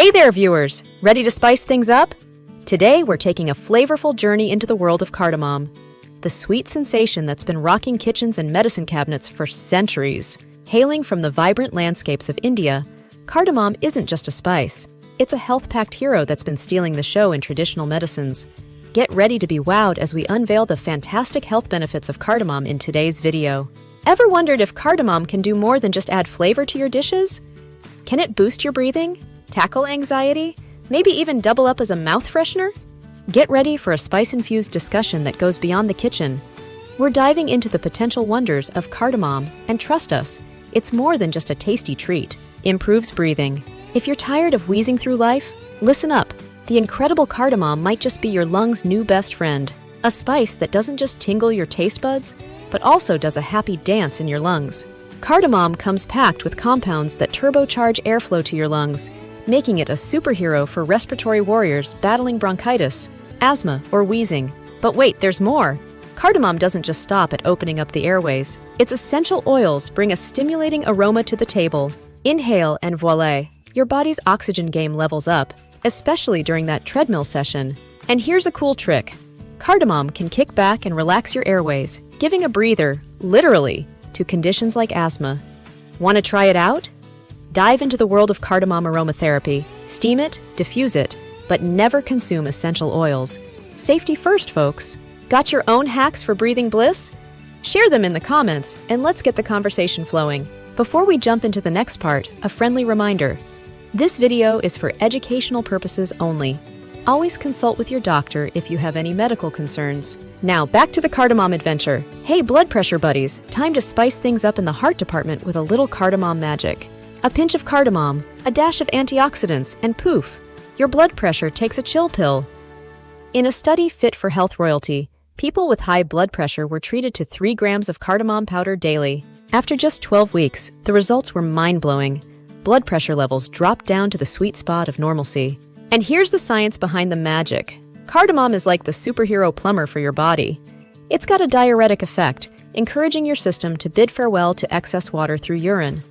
Hey there, viewers! Ready to spice things up? Today, we're taking a flavorful journey into the world of cardamom, the sweet sensation that's been rocking kitchens and medicine cabinets for centuries. Hailing from the vibrant landscapes of India, cardamom isn't just a spice. It's a health-packed hero that's been stealing the show in traditional medicines. Get ready to be wowed as we unveil the fantastic health benefits of cardamom in today's video. Ever wondered if cardamom can do more than just add flavor to your dishes? Can it boost your breathing? Tackle anxiety? Maybe even double up as a mouth freshener? Get ready for a spice-infused discussion that goes beyond the kitchen. We're diving into the potential wonders of cardamom, and trust us, it's more than just a tasty treat. Improves breathing. If you're tired of wheezing through life, listen up. The incredible cardamom might just be your lungs' new best friend. A spice that doesn't just tingle your taste buds, but also does a happy dance in your lungs. Cardamom comes packed with compounds that turbocharge airflow to your lungs, making it a superhero for respiratory warriors battling bronchitis, asthma, or wheezing. But wait, there's more! Cardamom doesn't just stop at opening up the airways. Its essential oils bring a stimulating aroma to the table. Inhale and voila, your body's oxygen game levels up, especially during that treadmill session. And here's a cool trick. Cardamom can kick back and relax your airways, giving a breather, literally, to conditions like asthma. Want to try it out? Dive into the world of cardamom aromatherapy. Steam it, diffuse it, but never consume essential oils. Safety first, folks. Got your own hacks for breathing bliss? Share them in the comments, and let's get the conversation flowing. Before we jump into the next part, a friendly reminder. This video is for educational purposes only. Always consult with your doctor if you have any medical concerns. Now, back to the cardamom adventure. Hey, blood pressure buddies, time to spice things up in the heart department with a little cardamom magic. A pinch of cardamom, a dash of antioxidants, and poof, your blood pressure takes a chill pill. In a study fit for health royalty, people with high blood pressure were treated to 3 grams of cardamom powder daily. After just 12 weeks, the results were mind-blowing. Blood pressure levels dropped down to the sweet spot of normalcy. And here's the science behind the magic. Cardamom is like the superhero plumber for your body. It's got a diuretic effect, encouraging your system to bid farewell to excess water through urine.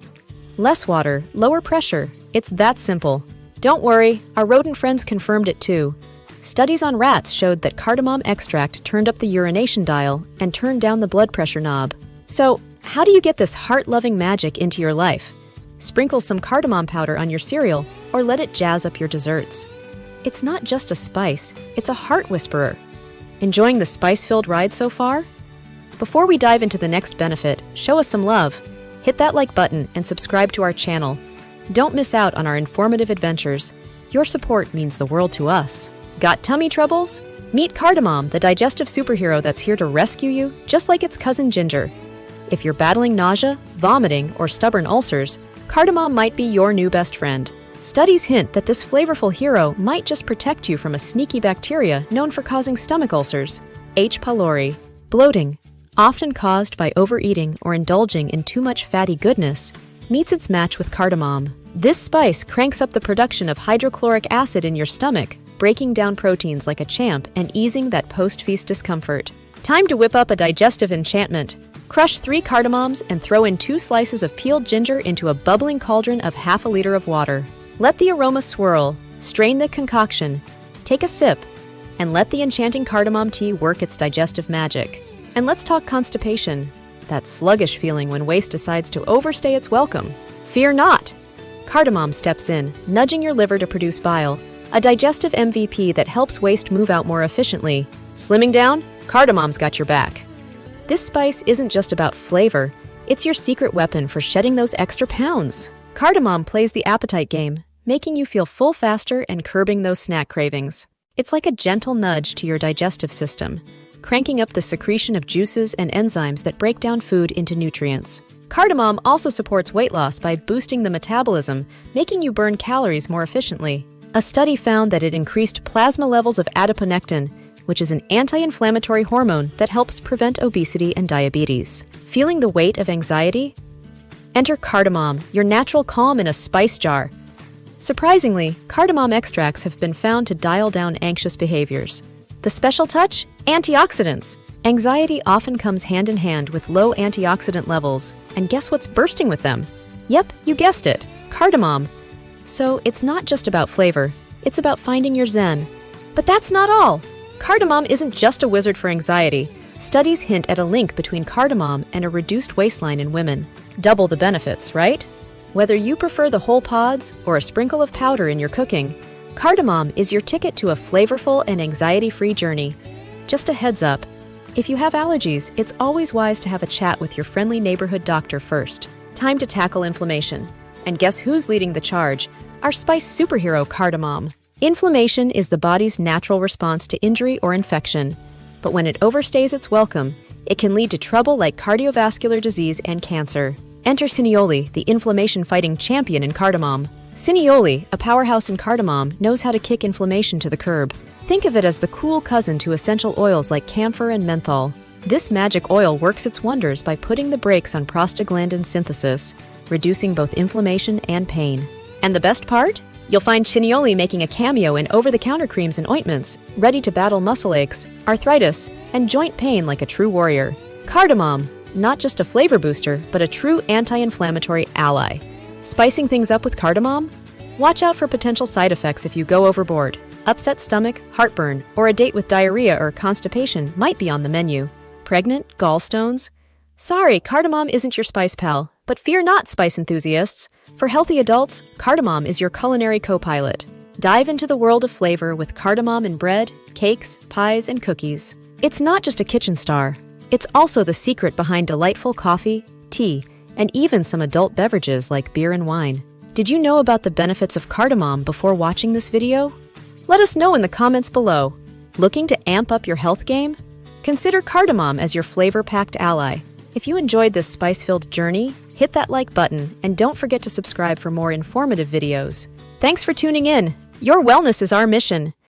Less water, lower pressure. It's that simple. Don't worry, our rodent friends confirmed it too. Studies on rats showed that cardamom extract turned up the urination dial and turned down the blood pressure knob. So, how do you get this heart-loving magic into your life? Sprinkle some cardamom powder on your cereal or let it jazz up your desserts. It's not just a spice, it's a heart whisperer. Enjoying the spice-filled ride so far? Before we dive into the next benefit, show us some love. Hit that like button and subscribe to our channel. Don't miss out on our informative adventures. Your support means the world to us. Got tummy troubles? Meet Cardamom, the digestive superhero that's here to rescue you, just like its cousin Ginger. If you're battling nausea, vomiting, or stubborn ulcers, cardamom might be your new best friend. Studies hint that this flavorful hero might just protect you from a sneaky bacteria known for causing stomach ulcers, H. pylori. Bloating, often caused by overeating or indulging in too much fatty goodness, meets its match with cardamom. This spice cranks up the production of hydrochloric acid in your stomach, breaking down proteins like a champ and easing that post-feast discomfort. Time to whip up a digestive enchantment. Crush 3 cardamoms and throw in 2 slices of peeled ginger into a bubbling cauldron of half a liter of water. Let the aroma swirl, strain the concoction, take a sip, and let the enchanting cardamom tea work its digestive magic. And let's talk constipation, that sluggish feeling when waste decides to overstay its welcome. Fear not! Cardamom steps in, nudging your liver to produce bile, a digestive MVP that helps waste move out more efficiently. Slimming down? Cardamom's got your back. This spice isn't just about flavor, it's your secret weapon for shedding those extra pounds. Cardamom plays the appetite game, making you feel full faster and curbing those snack cravings. It's like a gentle nudge to your digestive system, cranking up the secretion of juices and enzymes that break down food into nutrients. Cardamom also supports weight loss by boosting the metabolism, making you burn calories more efficiently. A study found that it increased plasma levels of adiponectin, which is an anti-inflammatory hormone that helps prevent obesity and diabetes. Feeling the weight of anxiety? Enter cardamom, your natural calm in a spice jar. Surprisingly, cardamom extracts have been found to dial down anxious behaviors. The special touch? Antioxidants. Anxiety often comes hand in hand with low antioxidant levels, and guess what's bursting with them? Yep, you guessed it, cardamom. So it's not just about flavor, it's about finding your zen. But that's not all. Cardamom isn't just a wizard for anxiety. Studies hint at a link between cardamom and a reduced waistline in women. Double the benefits, right? Whether you prefer the whole pods or a sprinkle of powder in your cooking, cardamom is your ticket to a flavorful and anxiety-free journey. Just a heads up, if you have allergies, it's always wise to have a chat with your friendly neighborhood doctor first. Time to tackle inflammation. And guess who's leading the charge? Our spice superhero, cardamom. Inflammation is the body's natural response to injury or infection. But when it overstays its welcome, it can lead to trouble like cardiovascular disease and cancer. Enter cineoli, the inflammation-fighting champion in cardamom. Cineoli, a powerhouse in cardamom, knows how to kick inflammation to the curb. Think of it as the cool cousin to essential oils like camphor and menthol. This magic oil works its wonders by putting the brakes on prostaglandin synthesis, reducing both inflammation and pain. And the best part? You'll find cineoli making a cameo in over-the-counter creams and ointments, ready to battle muscle aches, arthritis, and joint pain like a true warrior. Cardamom, not just a flavor booster, but a true anti-inflammatory ally. Spicing things up with cardamom? Watch out for potential side effects if you go overboard. Upset stomach, heartburn, or a date with diarrhea or constipation might be on the menu. Pregnant? Gallstones? Sorry, cardamom isn't your spice pal. But fear not, spice enthusiasts. For healthy adults, cardamom is your culinary co-pilot. Dive into the world of flavor with cardamom in bread, cakes, pies, and cookies. It's not just a kitchen star. It's also the secret behind delightful coffee, tea, and even some adult beverages like beer and wine. Did you know about the benefits of cardamom before watching this video? Let us know in the comments below. Looking to amp up your health game? Consider cardamom as your flavor-packed ally. If you enjoyed this spice-filled journey, hit that like button and don't forget to subscribe for more informative videos. Thanks for tuning in. Your wellness is our mission.